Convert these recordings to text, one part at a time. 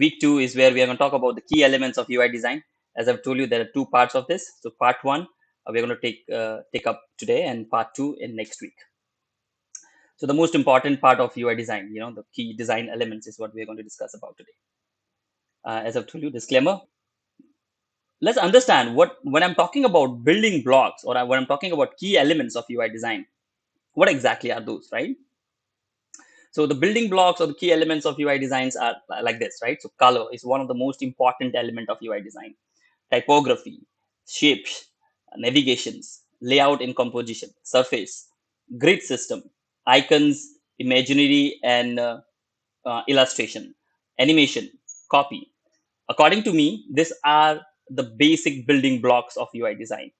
week 2 is where we are going to talk about the key elements of UI design. As I've told you, there are two parts of this. So part 1, we're going to take up today, and part 2 in next week. So the most important part of UI design, the key design elements is what we're going to discuss about today. As I've told you, disclaimer, let's understand when I'm talking about building blocks, or when I'm talking about key elements of UI design, what exactly are those, right? So the building blocks or the key elements of UI designs are like this, right? So color is one of the most important element of UI design. Typography, shapes, navigations, layout and composition, surface, grid system, icons, imaginary and illustration, animation, copy. According to me, these are the basic building blocks of UI design.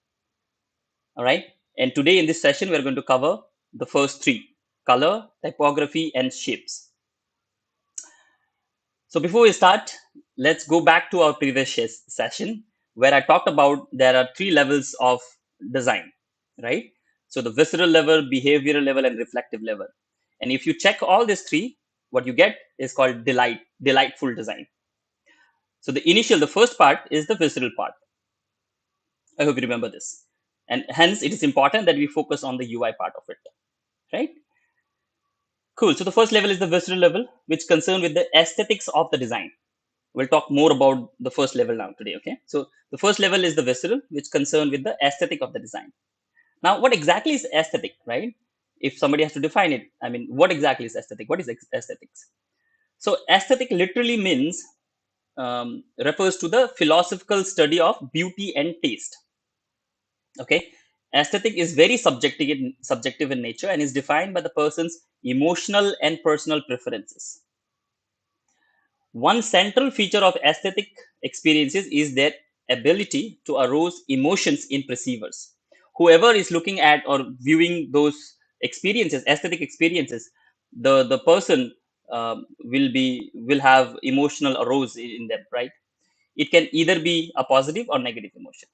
All right. And today in this session, we're going to cover the first three: color, typography, and shapes. So before we start, let's go back to our previous session where I talked about there are three levels of design, right? So the visceral level, behavioral level, and reflective level. And if you check all these three, what you get is called delightful design. So the first part is the visceral part. I hope you remember this. And hence it is important that we focus on the UI part of it, right? Cool. So the first level is the visceral level, which concern with the aesthetics of the design. We'll talk more about the first level now today, okay? So the first level is the visceral, which concern with the aesthetic of the design. Now, what exactly is aesthetic, right? If somebody has to define it, I mean, what exactly is aesthetic? What is aesthetics? So aesthetic literally means, refers to the philosophical study of beauty and taste. Okay, aesthetic is very subjective in nature and is defined by the person's emotional and personal preferences. One central feature of aesthetic experiences is their ability to arouse emotions in perceivers. Whoever is looking at or viewing those experiences, aesthetic experiences, the person will have emotional arouse in them, right? It can either be a positive or negative emotion.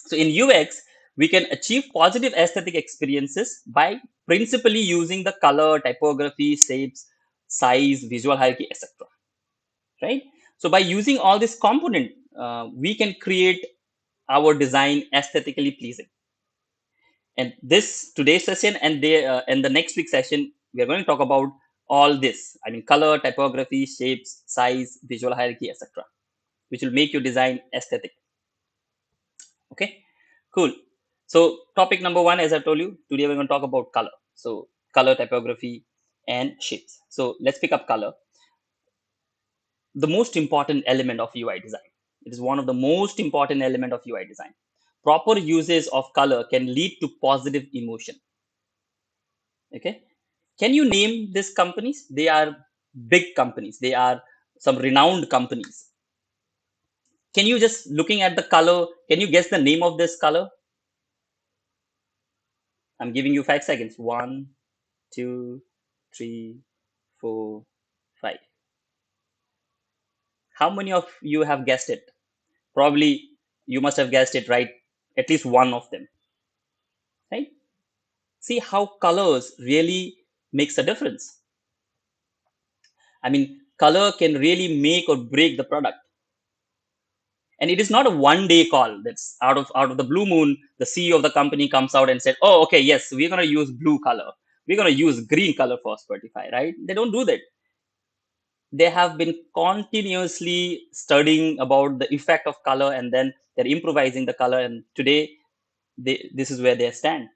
So in UX, we can achieve positive aesthetic experiences by principally using the color, typography, shapes, size, visual hierarchy, etc. Right? So by using all this component, we can create our design aesthetically pleasing. And this today's session and the next week session, we are going to talk about all this. I mean, color, typography, shapes, size, visual hierarchy, etc., which will make your design aesthetic. Okay, cool. So topic number 1, as I told you, today we're going to talk about color. So color, typography, and shapes. So let's pick up color. The most important element of UI design. It is one of the most important element of UI design. Proper uses of color can lead to positive emotion. Okay. Can you name these companies? They are big companies. They are some renowned companies. Can you just looking at the color, can you guess the name of this color? I'm giving you 5 seconds. 1, 2, 3, 4, 5. How many of you have guessed it? Probably you must have guessed it right. At least one of them, right? See how colors really makes a difference. I mean, color can really make or break the product. And it is not a one-day call that's out of the blue moon. The CEO of the company comes out and said, "Oh, okay, yes, we're gonna use blue color. We're gonna use green color for Spotify," right? They don't do that. They have been continuously studying about the effect of color, and then they're improvising the color. And today, this is where they stand,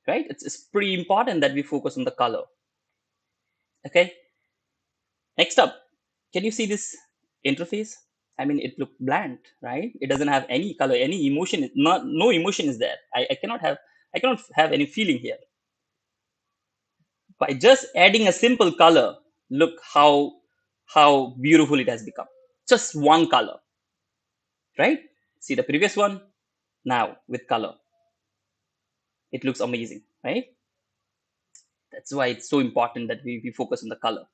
right? It's pretty important that we focus on the color. Okay. Next up, can you see this interface? I mean, it looks bland, right? It doesn't have any color, any emotion. No emotion is there. I cannot have any feeling here. By just adding a simple color, look how beautiful it has become. Just one color, right? See the previous one, now with color. It looks amazing, right? That's why it's so important that we focus on the color.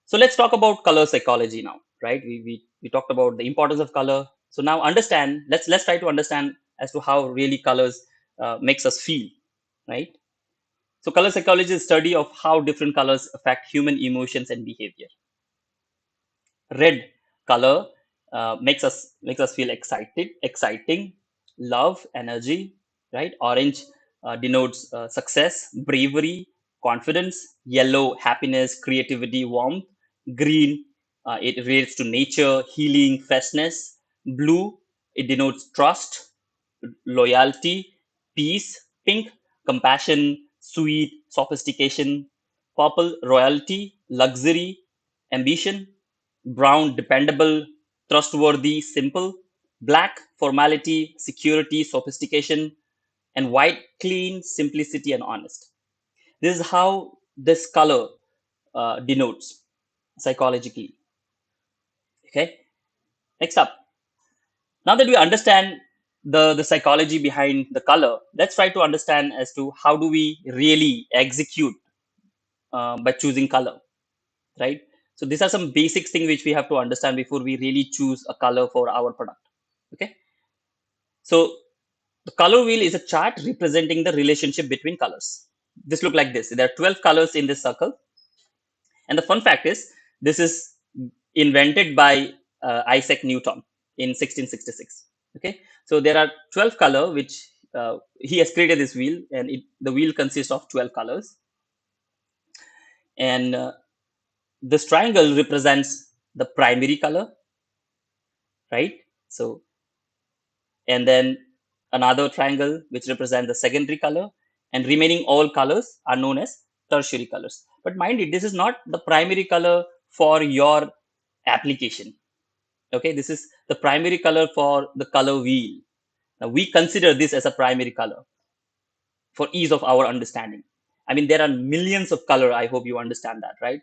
So let's talk about color psychology now, right? We talked about the importance of color. So now understand, let's try to understand as to how really colors makes us feel, right? So color psychology is a study of how different colors affect human emotions and behavior. Red color makes us feel exciting, love, energy, right? Orange denotes success, bravery, confidence. Yellow, happiness, creativity, warmth. Green, it relates to nature, healing, freshness. Blue, it denotes trust, loyalty, peace. Pink, compassion, sweet, sophistication. Purple, royalty, luxury, ambition. Brown, dependable, trustworthy, simple. Black, formality, security, sophistication. And white, clean, simplicity, and honest. This is how this color denotes psychologically. Okay, next up. Now that we understand the psychology behind the color, let's try to understand as to how do we really execute by choosing color, right? So these are some basic things which we have to understand before we really choose a color for our product. Okay, so the color wheel is a chart representing the relationship between colors. This look like this. There are 12 colors in this circle, and the fun fact is this is invented by Isaac Newton in 1666. Okay, so there are 12 color which he has created this wheel, and the wheel consists of 12 colors, and this triangle represents the primary color, right? So, and then another triangle which represents the secondary color, and remaining all colors are known as tertiary colors. But mind it, this is not the primary color for your application. Okay, this is the primary color for the color wheel. Now we consider this as a primary color for ease of our understanding. I mean, there are millions of color, I hope you understand that, right?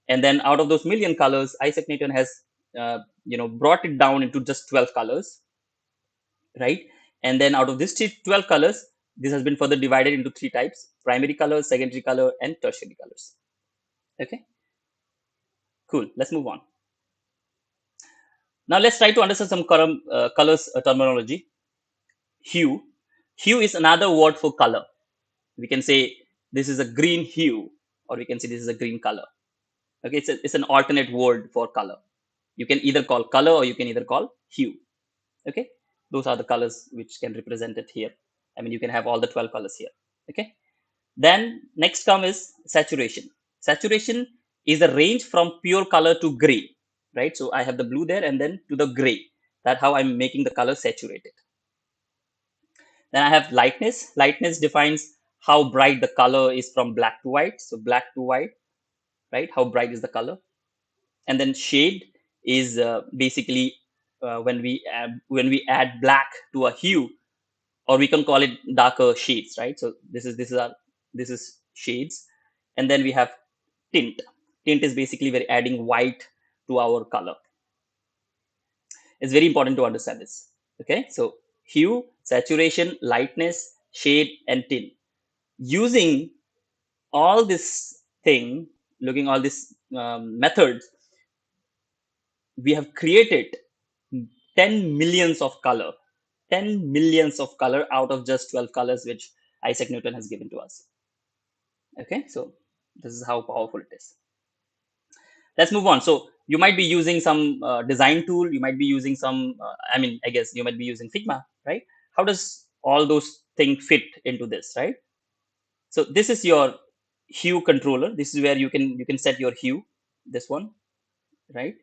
And then out of those million colors, Isaac Newton has brought it down into just 12 colors, right? And then out of these 12 colors, this has been further divided into three types: primary colors, secondary color, and tertiary colors. Okay, cool. Let's move on. Now let's try to understand some colors terminology. Hue. Hue is another word for color. We can say this is a green hue, or we can say this is a green color. Okay, it's an alternate word for color. You can either call color or you can either call hue. Okay, those are the colors which can represent it here. I mean, you can have all the 12 colors here. Okay. Then next come is saturation. Saturation is a range from pure color to gray, right? So I have the blue there and then to the gray. That's how I'm making the color saturated. Then I have lightness. Lightness defines how bright the color is from black to white. So black to white, right? How bright is the color? And then shade is basically when we add black to a hue, or we can call it darker shades, right? So this is shades. And then we have tint. Tint is basically we're adding white to our color. It's very important to understand this. Okay, so hue, saturation, lightness, shade, and tint. Using all this thing, looking all these methods, we have created 10 millions of color, 10 millions of color out of just 12 colors which Isaac Newton has given to us. Okay, so this is how powerful it is. Let's move on. So you might be using some design tool, you might be using some I guess you might be using Figma, right? How does all those things fit into this, right? So this is your hue controller. This is where you can set your hue, this one, right?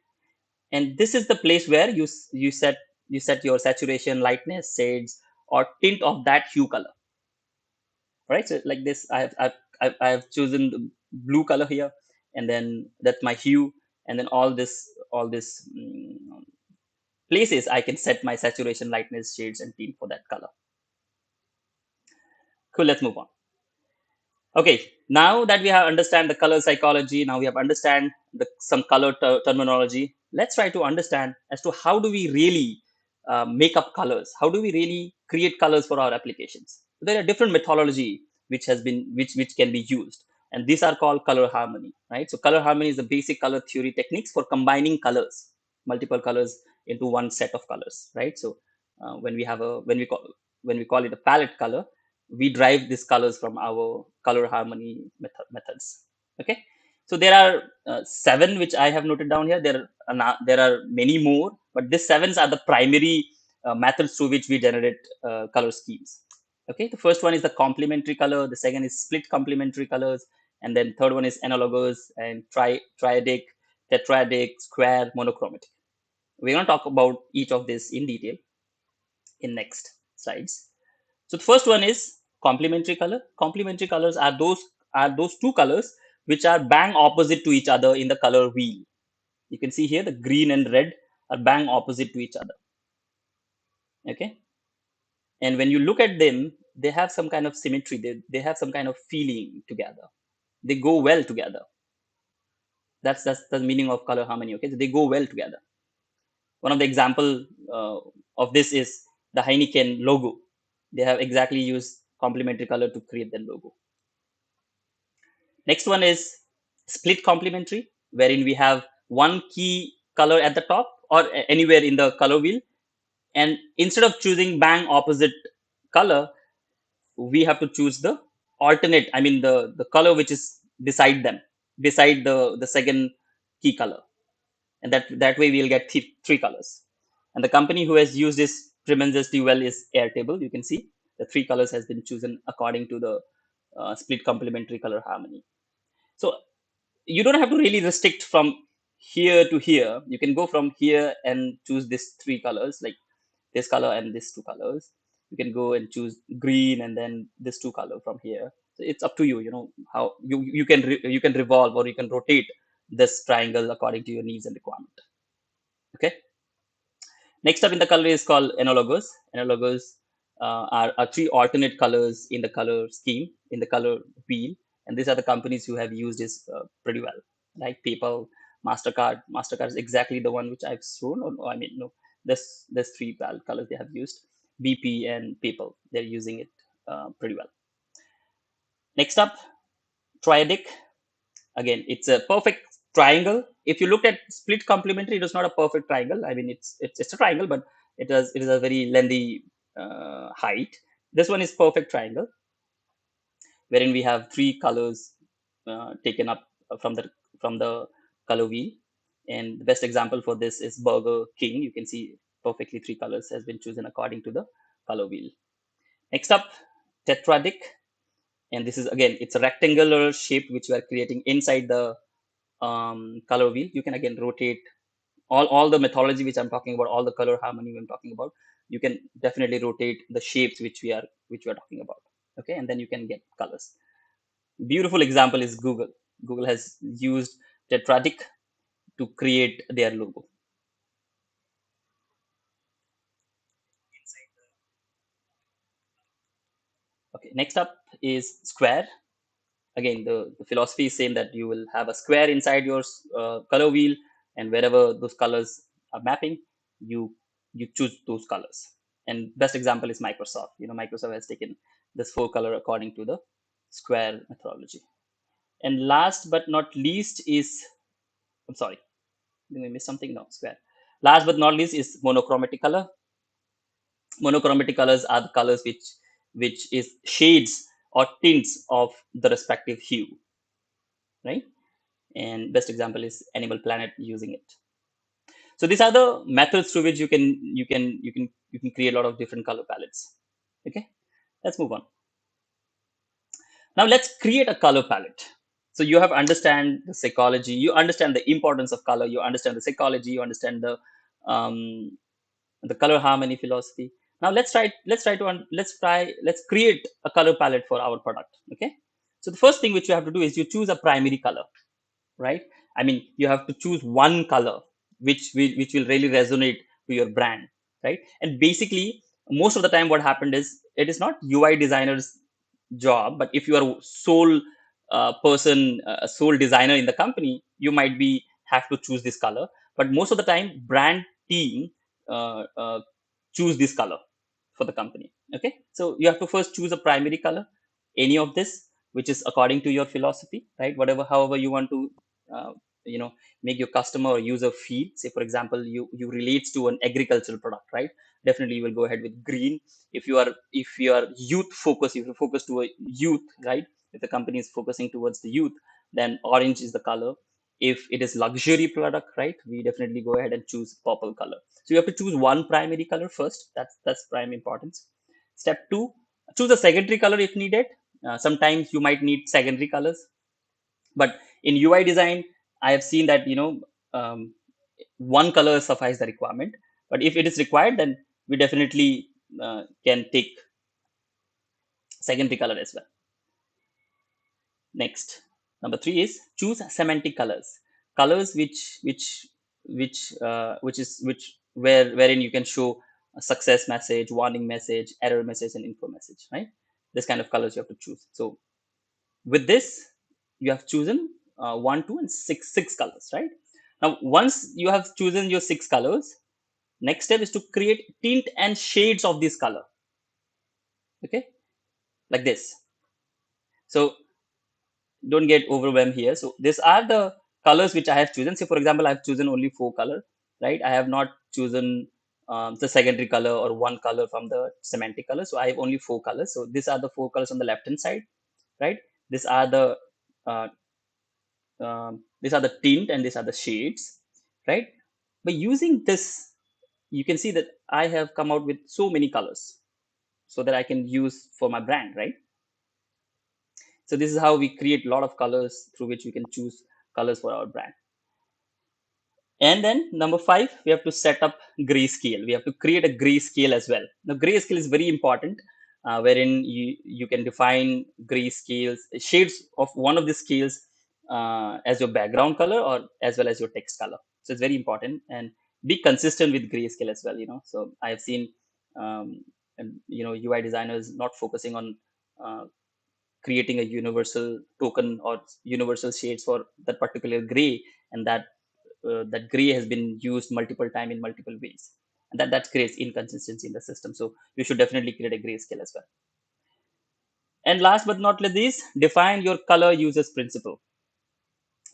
And this is the place where you set your saturation, lightness, shades, or tint of that hue color, right? So like this, I have chosen the blue color here, and then that's my hue, and then all this places I can set my saturation, lightness, shades, and tint for that color. Cool. Let's move on. Okay, now that we have understand the color psychology, now we have understand some color terminology. Let's try to understand as to how do we really make up colors. How do we really create colors for our applications? There are different methodology which can be used, and these are called color harmony, right? So color harmony is the basic color theory techniques for combining colors, multiple colors into one set of colors, right? So when we have a when we call it a palette color, we drive these colors from our color harmony methods. Okay, So there are seven which I have noted down here. There are many more, but these sevens are the primary methods through which we generate color schemes. Okay, the first one is the complementary color. The second is split complementary colors, and then third one is analogous and triadic, tetradic, square, monochromatic. We're going to talk about each of this in detail in next slides. So the first one is complementary color. Complementary colors are those two colors which are bang opposite to each other in the color wheel. You can see here the green and red are bang opposite to each other. Okay, and when you look at them, they have some kind of symmetry. They have some kind of feeling together. They go well together. That's the meaning of color harmony. Okay, so they go well together. One of the example of this is the Heineken logo. They have exactly used complementary color to create the logo. Next one is split complementary, wherein we have one key color at the top or anywhere in the color wheel. And instead of choosing bang opposite color, we have to choose the alternate, I mean the color which is beside them, beside the second key color. And that way we'll get three colors. And the company who has used this tremendously well is Airtable. You can see the three colors has been chosen according to the split complementary color harmony. So you don't have to really restrict from here to here. You can go from here and choose these three colors, like this color and these two colors. You can go and choose green and then this two color from here. So it's up to you. You know how you can revolve or you can rotate this triangle according to your needs and requirement. Okay. Next up in the color is called analogous. Analogous are three alternate colors in the color scheme, in the color wheel. And these are the companies who have used this pretty well, like PayPal, MasterCard. MasterCard is exactly the one which I've shown. Or I mean, no, there's three colors they have used. BP and PayPal, they're using it pretty well. Next up, triadic. Again, it's a perfect triangle. If you look at split complementary, it is not a perfect triangle. I mean, it's a triangle, but it is a very lengthy height. This one is perfect triangle, wherein we have three colors taken up from the color wheel. And the best example for this is Burger King. You can see perfectly three colors has been chosen according to the color wheel. Next up, tetradic. And this is again, it's a rectangular shape which we are creating inside the color wheel. You can again rotate all the methodology which I'm talking about, all the color harmony I'm talking about. You can definitely rotate the shapes which we are talking about. Okay, and then you can get colors. Beautiful example is Google. Google has used tetradic to create their logo. Okay, next up is square. Again, the philosophy is saying that you will have a square inside your color wheel, and wherever those colors are mapping, you choose those colors. And best example is Microsoft. Microsoft has taken this four color according to the square methodology. And last but not least is, I'm sorry, did I miss something? No, square. Last but not least is monochromatic color. Monochromatic colors are the colors which is shades or tints of the respective hue, right? And best example is Animal Planet using it. So these are the methods through which you can create a lot of different color palettes. Okay, let's move on. Now let's create a color palette. So you have understand the psychology, you understand the importance of color, you understand the psychology, you understand um, the color harmony philosophy. Now let's create a color palette for our product. Okay, so the first thing which you have to do is you choose a primary color, right? I mean, you have to choose one color which will really resonate to your brand, right? And basically, most of the time, what happened is it is not UI designers' job, but if you are sole person, a sole designer in the company, you might be have to choose this color. But most of the time, brand team choose this color for the company. Okay, so you have to first choose a primary color, any of this, which is according to your philosophy, right? However you want to uh, you know make your customer or user feel. Say for example, you relates to an agricultural product, right? Definitely you will go ahead with green. If you are youth focused, if you focus to a youth, right? If the company is focusing towards the youth, then orange is the color. If it is luxury product, right, we definitely go ahead and choose purple color. So you have to choose one primary color first. That's prime importance. Step two, choose a secondary color if needed. Sometimes you might need secondary colors, but in UI design, I have seen that um, one color suffice the requirement. But if it is required, then we definitely can take secondary color as well. Next, number three is choose semantic colors. Colors which wherein you can show a success message, warning message, error message, and info message. Right? This kind of colors you have to choose. So with this, you have chosen one, two, and six colors. Right? Now, once you have chosen your six colors, next step is to create tint and shades of this color. Okay, like this. So don't get overwhelmed here. So these are the colors which I have chosen. Say for example, I've chosen only four color, right? I have not chosen the secondary color or one color from the semantic color. So I have only four colors. So these are the four colors on the left hand side, right? These are the uh, these are the tint and these are the shades, right? By using this, you can see that I have come out with so many colors so that I can use for my brand, right? So this is how we create a lot of colors through which we can choose colors for our brand. And then number five, we have to set up grayscale. We have to create a grayscale as well. Now, grayscale is very important, wherein you can define grayscales, shades of one of the scales as your background color or as well as your text color. So it's very important, and be consistent with grayscale as well. So I have seen UI designers not focusing on uh, creating a universal token or universal shades for that particular gray, and that gray has been used multiple time in multiple ways, and that creates inconsistency in the system. So you should definitely create a grayscale as well. And last but not least, define your color users principle.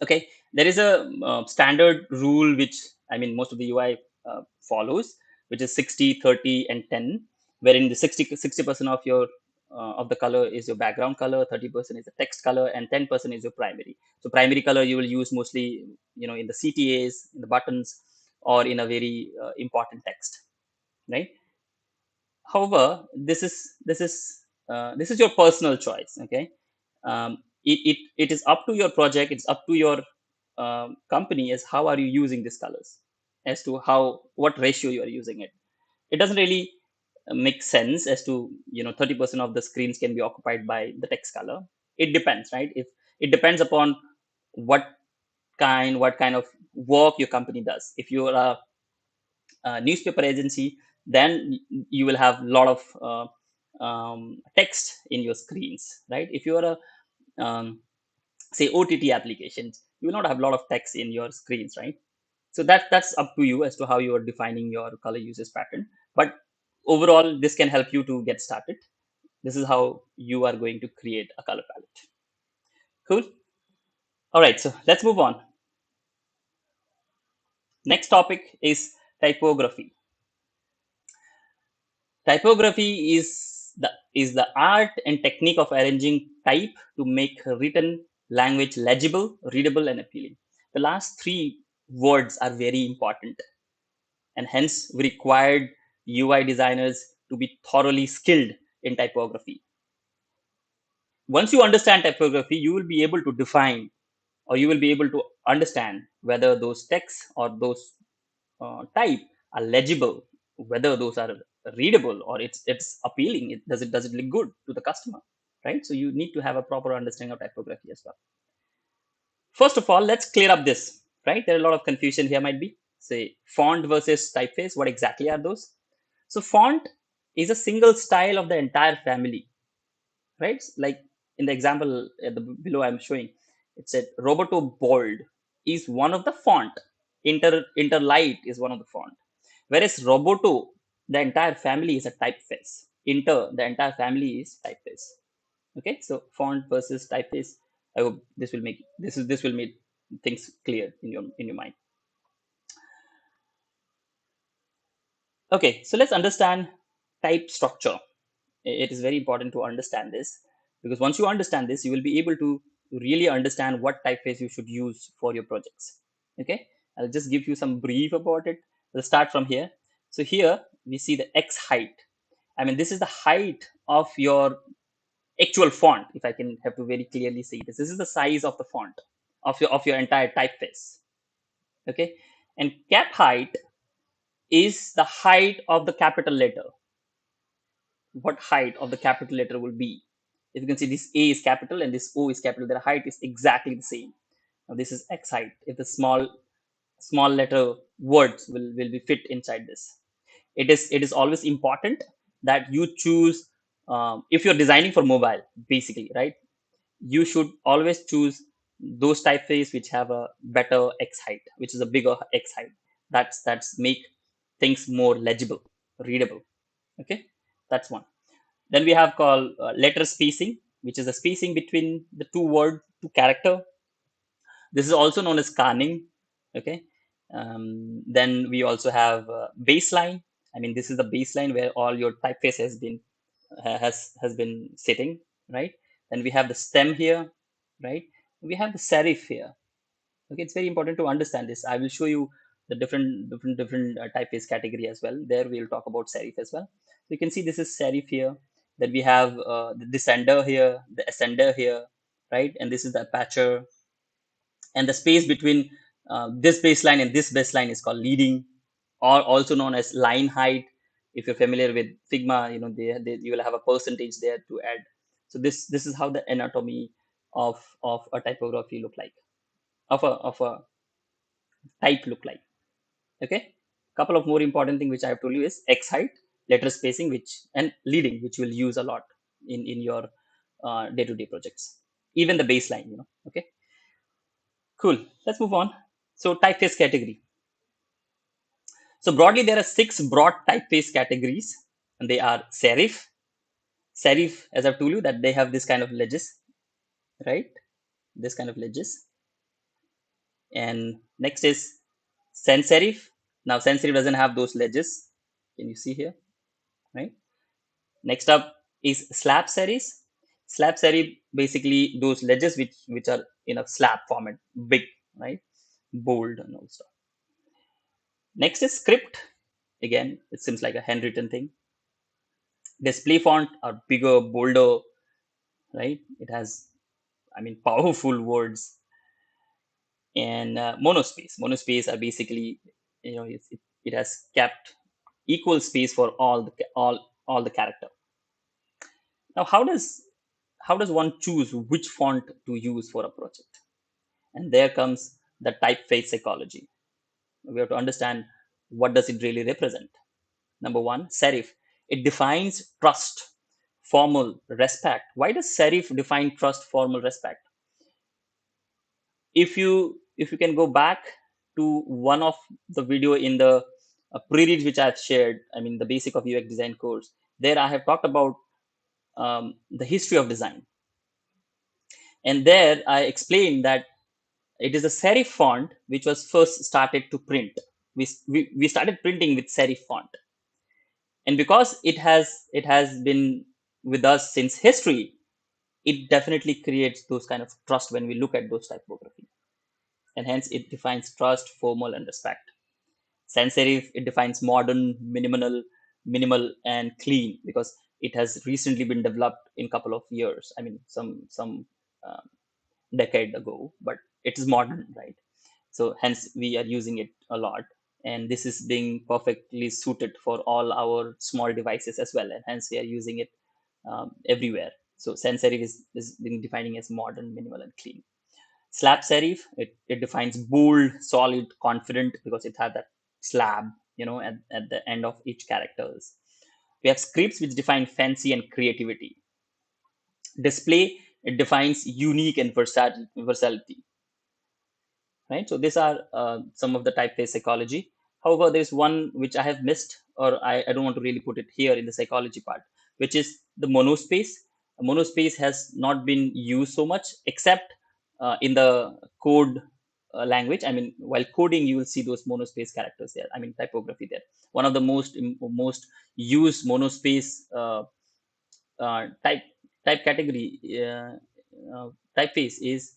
Okay, there is a standard rule which, I mean, most of the UI follows, which is 60, 30, and 10, wherein the 60% of your of the color is your background color, 30% is the text color, and 10% is your primary. So primary color you will use mostly in the CTAs, in the buttons, or in a very important text, right? However, this is your personal choice. Okay, it is up to your project. It's up to your company as how are you using these colors, as to how what ratio you are using it. It doesn't really make sense as to 30% of the screens can be occupied by the text color. It depends, right? If it depends upon what what kind of work your company does. If you are a newspaper agency, then you will have a lot of text in your screens, right? If you are a say OTT applications, you will not have a lot of text in your screens, right? So that's up to you as to how you are defining your color usage pattern. But overall, this can help you to get started. This is how you are going to create a color palette. Cool. All right, so let's move on. Next topic is typography. Typography is the art and technique of arranging type to make written language legible, readable, and appealing. The last three words are very important, and hence we required UI designers to be thoroughly skilled in typography. Once you understand typography, you will be able to define, or you will be able to understand whether those texts or those type are legible, whether those are readable or it's appealing. Does it look good to the customer, right? So you need to have a proper understanding of typography as well. First of all, let's clear up this, right? There are a lot of confusion here might be. Say font versus typeface. What exactly are those? So font is a single style of the entire family, right? Like in the example below I'm showing, it said Roboto Bold is one of the font. Interlight is one of the font. Whereas Roboto, the entire family is a typeface. The entire family is typeface. Okay, so font versus typeface. I hope this will make things clear in your mind. Okay, so let's understand type structure. It is very important to understand this, because once you understand this, you will be able to to really understand what typeface you should use for your projects. Okay, I'll just give you some brief about it. We'll start from here. So here we see the X height. I mean, this is the height of your actual font. If I can have to very clearly say this is the size of the font of your entire typeface. Okay, and cap height is the height of the capital letter. What height of the capital letter will be? If you can see, this A is capital and this O is capital, their height is exactly the same. Now this is X height. If the small letter words will be fit inside this, it is always important that you choose, if you're designing for mobile, basically, right? You should always choose those typeface which have a better X height, which is a bigger X height. That's make things more legible, readable. Okay, that's one. Then we have called letter spacing, which is the spacing between the two character. This is also known as scanning. Okay. Then we also have baseline. I mean, this is the baseline where all your typeface has been sitting, right? Then we have the stem here, right? We have the serif here. Okay, it's very important to understand this. I will show you the different typeface category as well. There we'll talk about serif as well. So you can see this is serif here. Then we have the descender here, the ascender here, right? And this is the aperture, and the space between this baseline and this baseline is called leading, or also known as line height. If you're familiar with Figma, you will have a percentage there to add. So this is how the anatomy of a typography look like, of a type look like. Okay, couple of more important thing which I have told you is X height, letter spacing, which and leading, which you will use a lot in your day-to-day projects, even the baseline. Okay, cool. Let's move on. So typeface category. So broadly, there are six broad typeface categories, and they are serif. Serif, as I've told you, that they have this kind of ledges, right? This kind of ledges. And next is sans serif. Now, sans serif doesn't have those ledges. Can you see here, right? Next up is slab serif. Slab serif, basically those ledges which are in a slab format, big, right? Bold and all stuff. Next is script. Again, it seems like a handwritten thing. Display font are bigger, bolder, right? It has, I mean, powerful words. And monospace are basically, it has kept equal space for all the character. Now, how does one choose which font to use for a project? And there comes the typeface psychology. We have to understand, what does it really represent. Number one, serif. It defines trust, formal, respect. Why does serif define trust, formal, respect? If you can go back to one of the video in the pre-read which I've shared, I mean the basic of UX design course, there I have talked about the history of design, and there I explained that it is a serif font which was first started to print. We started printing with serif font, and because it has been with us since history, it definitely creates those kind of trust when we look at those typography, and hence it defines trust, formal, and respect. Sans serif, it defines modern, minimal, and clean, because it has recently been developed in couple of years. I mean, some uh, decade ago, but it is modern, right? So hence we are using it a lot, and this is being perfectly suited for all our small devices as well, and hence we are using it everywhere. So sans serif is being defining as modern, minimal, and clean. Slab serif, it defines bold, solid, confident, because it has that slab, at the end of each characters. We have scripts which define fancy and creativity. Display, it defines unique and versatility, right? So these are some of the typeface psychology. However, there's one which I have missed, or I don't want to really put it here in the psychology part, which is the monospace. Monospace has not been used so much, except in the code language. I mean, while coding, you will see those monospace characters there. I mean, typography there. One of the most used monospace type type category uh, typeface is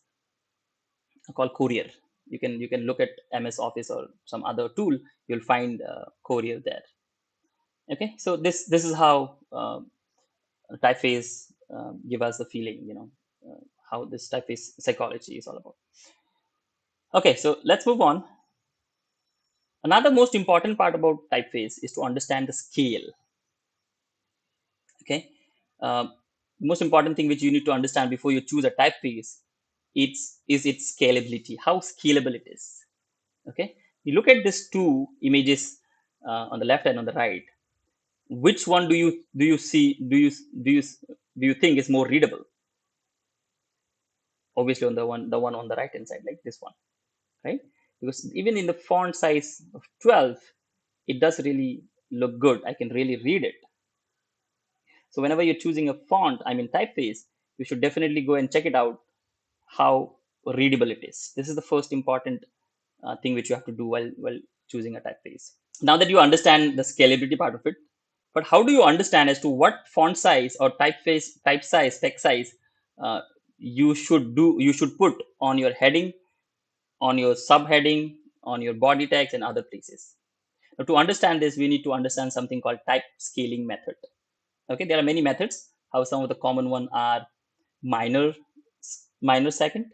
called Courier. You can look at MS Office or some other tool. You'll find Courier there. Okay, so this is how typeface give us the feeling, how this typeface psychology is all about. Okay, so let's move on. Another most important part about typeface is to understand the scale. Okay, most important thing which you need to understand before you choose a typeface, is its scalability, how scalable it is. Okay, you look at these two images on the left and on the right. Which one do you see do you do you think is more readable? Obviously on the one on the right hand side, like this one, right? Because even in the font size of 12, it does really look good. I can really read it. So whenever you're choosing a font, I mean typeface, you should definitely go and check it out, how readable it is. This is the first important thing which you have to do while choosing a typeface. Now that you understand the scalability part of it, but how do you understand as to what font size or type size, text size uh, you should put on your heading, on your subheading, on your body text and other places? Now, to understand this, we need to understand something called type scaling method. Okay, there are many methods. How some of the common one are minor minor second.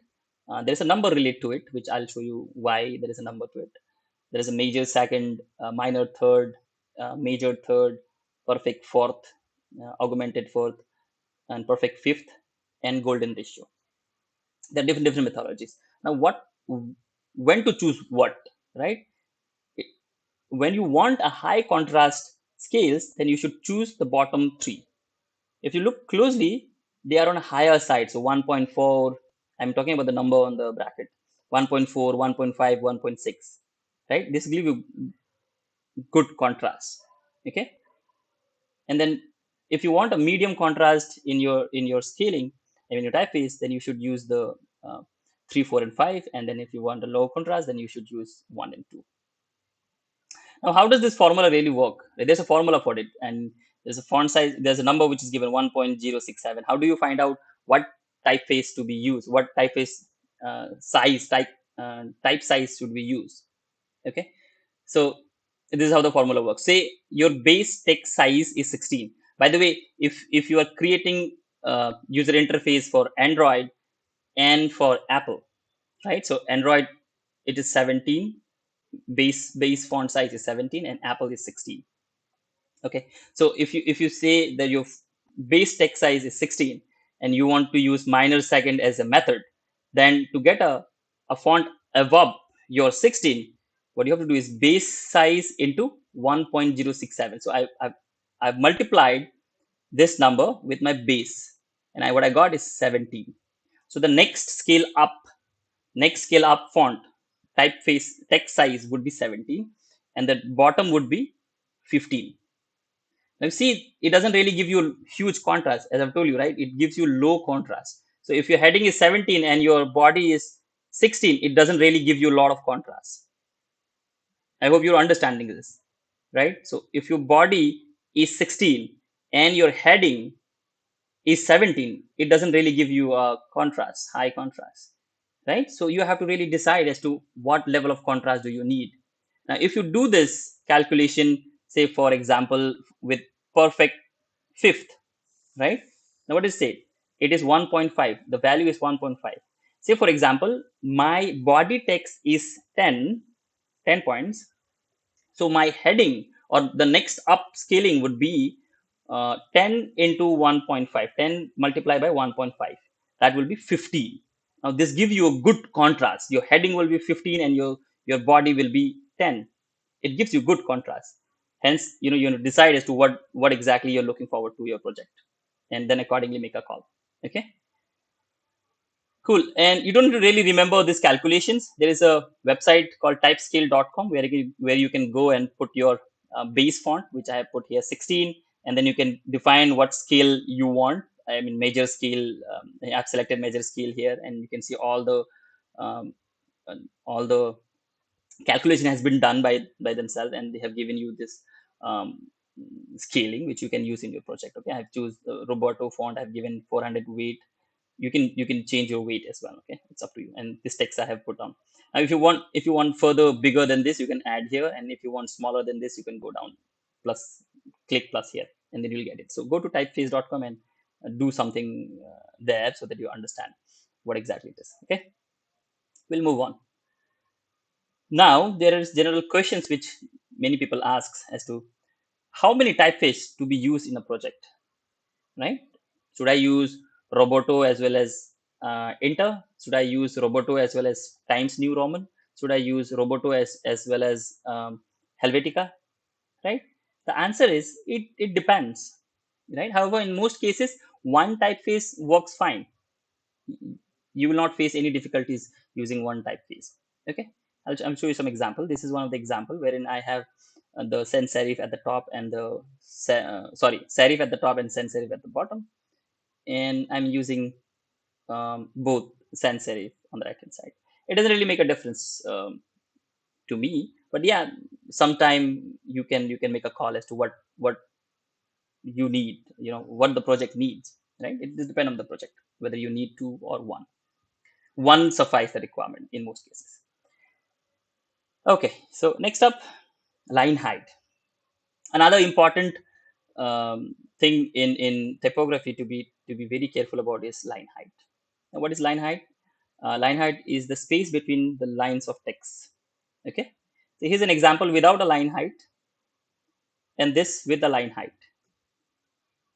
There's a number related to it, which I'll show you why there is a number to it. There is a major second, minor third, major third, perfect fourth, augmented fourth, and perfect fifth, and golden ratio. There are different methodologies. Now, when to choose what, right? When you want a high contrast scales, then you should choose the bottom three. If you look closely, they are on a higher side. So 1.4, I'm talking about the number on the bracket, 1.4, 1.5, 1.6, right? This gives you good contrast. Okay. And then if you want a medium contrast in your scaling, in your typeface, then you should use the 3, 4, and 5. And then if you want a low contrast, then you should use 1 and 2. Now, how does this formula really work? There's a formula for it, and there's a font size, there's a number which is given 1.067. How do you find out what typeface to be used? What typeface type size should we use? Okay, so this is how the formula works. Say your base text size is 16. By the way, if you are creating user interface for Android and for Apple, right? So Android, it is 17, base font size is 17, and Apple is 16. Okay, so if you say that your base text size is 16 and you want to use minor second as a method, then to get a font above your 16, what you have to do is base size into 1.067. So I've multiplied this number with my base, and what I got is 17. So the next scale up font typeface text size would be 17, and the bottom would be 15. Now see, it doesn't really give you huge contrast, as I've told you, right? It gives you low contrast. So if your heading is 17 and your body is 16, it doesn't really give you a lot of contrast. I hope you're understanding this, right? So if your body is 16 and your heading is 17, it doesn't really give you a contrast, high contrast, right? So you have to really decide as to what level of contrast do you need. Now, if you do this calculation, say for example, with perfect fifth, right? Now what is it? It is 1.5. The value is 1.5. Say for example, my body text is 10 points. So my heading or the next upscaling would be 10 into 1.5, 10 multiplied by 1.5. That will be 15. Now this gives you a good contrast. Your heading will be 15 and your body will be 10. It gives you good contrast. Hence, you decide as to what exactly you're looking forward to your project, and then accordingly make a call. Okay. Cool. And you don't really remember these calculations. There is a website called typescale.com where you can go and put your base font, which I have put here 16, and then you can define what scale you want. I mean, major scale. I've selected major scale here, and you can see um, all the calculation has been done by themselves, and they have given you this um, scaling, which you can use in your project. Okay, I've choose the Roberto font. I've given 400 weight, you can change your weight as well. Okay, it's up to you. And this text I have put on. Now if you want further bigger than this, you can add here, and if you want smaller than this, you can go down plus, click plus here, and then you'll get it. So go to typeface.com and do something there so that you understand what exactly it is. Okay, we'll move on. Now there is general questions which many people ask as to how many typeface to be used in a project, right? Should I use Roboto as well as Enter? Should I use Roboto as well as Times New Roman? Should I use Roboto as well as Helvetica? Right? The answer is it depends, right? However, in most cases, one typeface works fine. You will not face any difficulties using one typeface. Okay, I'll show you some example. This is one of the example wherein I have the sans serif at the top and the serif at the top and sans serif at the bottom, and I'm using both sans serif on the right hand side. It doesn't really make a difference to me, but yeah, sometime you can make a call as to what you need, what the project needs, right? It depends on the project whether you need two or one suffice the requirement in most cases. Okay, so next up, line height. Another important thing in typography to be very careful about is line height. Now, what is line height? Line height is the space between the lines of text. Okay, so here's an example without a line height, and this with the line height.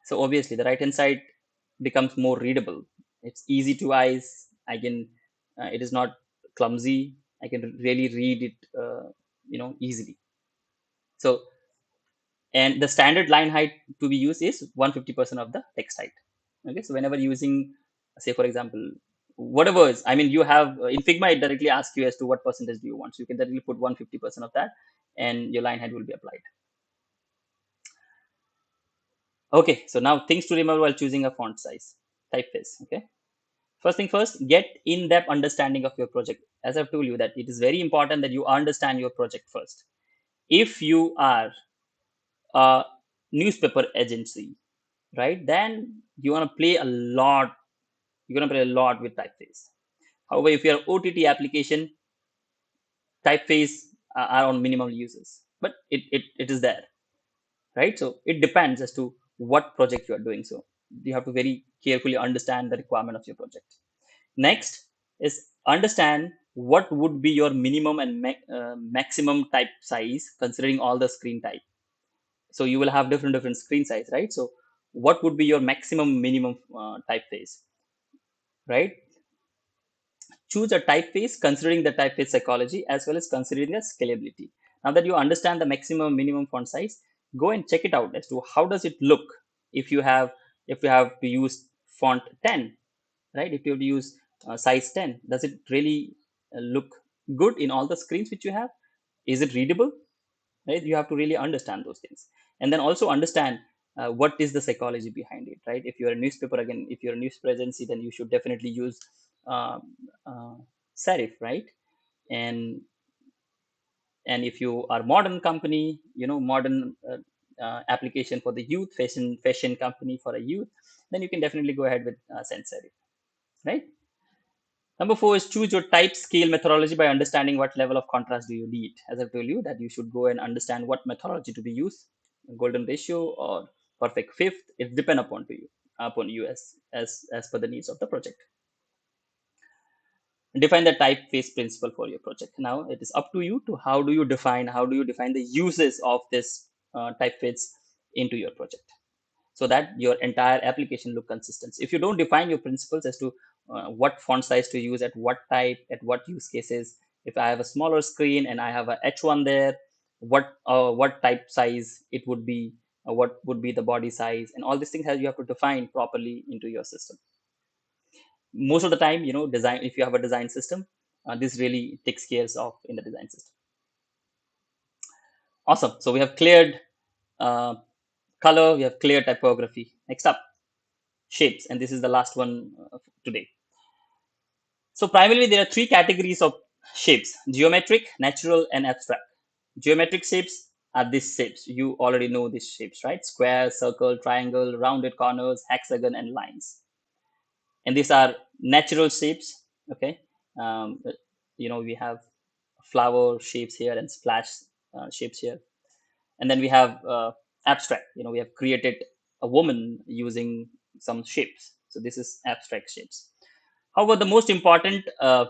So obviously, the right hand side becomes more readable. It's easy to eyes. I can. It is not clumsy. I can really read it. Easily. So, and the standard line height to be used is 150% of the text height. Okay, so whenever using, say for example, whatever is, I mean, you have in Figma, it directly asks you as to what percentage do you want. So you can directly put 150% of that, and your line height will be applied. Okay, so now things to remember while choosing a font size, typeface. Okay, first thing first, get in-depth understanding of your project. As I've told you that it is very important that you understand your project first. If you are a newspaper agency, right, then you want to play a lot. You're going to play a lot with typeface. However, if you're OTT application, typeface are on minimal uses, but it is there, right? So it depends as to what project you are doing. So you have to very carefully understand the requirement of your project. Next is understand what would be your minimum and maximum type size considering all the screen type. So you will have different screen size, right? So what would be your maximum minimum typeface, right? Choose a typeface considering the typeface psychology as well as considering the scalability. Now that you understand the maximum minimum font size, go and check it out as to how does it look if you have to use font 10, right? If you have to use size 10, does it really look good in all the screens which you have? Is it readable? Right? You have to really understand those things, and then also understand what is the psychology behind it, right? If you're a newspaper, again, if you're a news agency, then you should definitely use um, uh, serif, right? And and if you are modern company, modern application for the youth, fashion company for a youth, then you can definitely go ahead with sans serif, right? Number four is choose your type scale methodology by understanding what level of contrast do you need. As I've told you that you should go and understand what methodology to be used, golden ratio or perfect fifth. It depend upon you as per the needs of the project. Define the typeface principle for your project. Now it is up to you to how do you define the uses of this typeface into your project, so that your entire application look consistent. If you don't define your principles as to what font size to use at what type, at what use cases, if I have a smaller screen and I have a H1 there, what type size it would be, what would be the body size, and all these things you have to define properly into your system. Most of the time, design, if you have a design system, this really takes care of in the design system. Awesome. So we have cleared uh, color, we have cleared typography. Next up, shapes, and this is the last one today. So primarily there are three categories of shapes: geometric, natural, and abstract. Geometric shapes are these shapes. You already know these shapes, right? Square, circle, triangle, rounded corners, hexagon, and lines. And these are natural shapes. Okay, um, we have flower shapes here and splash shapes here, and then we have abstract. We have created a woman using some shapes, so this is abstract shapes. However, the most important uh,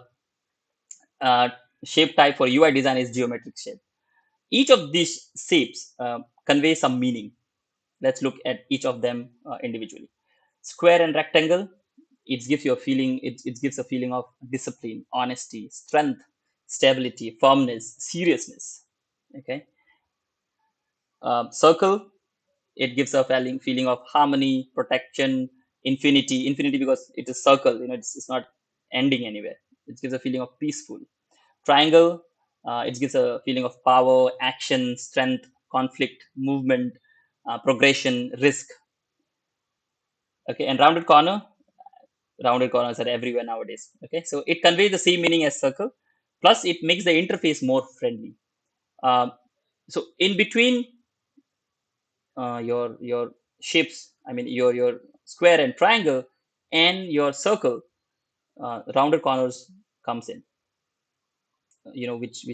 shape type for UI design is geometric shape. Each of these shapes convey some meaning. Let's look at each of them individually. Square and rectangle, it gives you a feeling. It gives a feeling of discipline, honesty, strength, stability, firmness, seriousness. Okay. Circle, it gives a feeling of harmony, protection, infinity because it is circle. It's not ending anywhere. It gives a feeling of peaceful. Triangle, it gives a feeling of power, action, strength, conflict, movement, progression, risk. Okay, and rounded corners are everywhere nowadays. Okay, so it conveys the same meaning as circle, plus it makes the interface more friendly. Um, so in between your shapes, I mean your square and triangle and your circle, rounded corners comes in. Which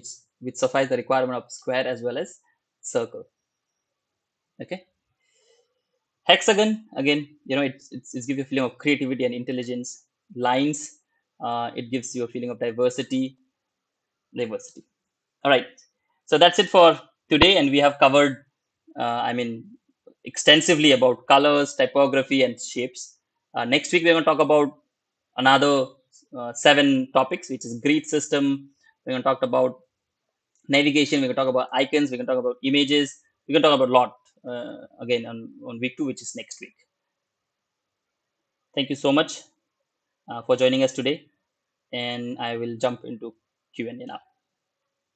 suffice the requirement of square as well as circle. Okay. Hexagon, again, it gives you a feeling of creativity and intelligence. Lines, it gives you a feeling of diversity. All right, so that's it for today, and we have covered, I mean, extensively about colors, typography, and shapes. Next week we're going to talk about another seven topics, which is grid system. We're going to talk about navigation. We're going to talk about icons. We're going to talk about images. We're going to talk about a lot again on week 2, which is next week. Thank you so much for joining us today, and I will jump into Q&A now.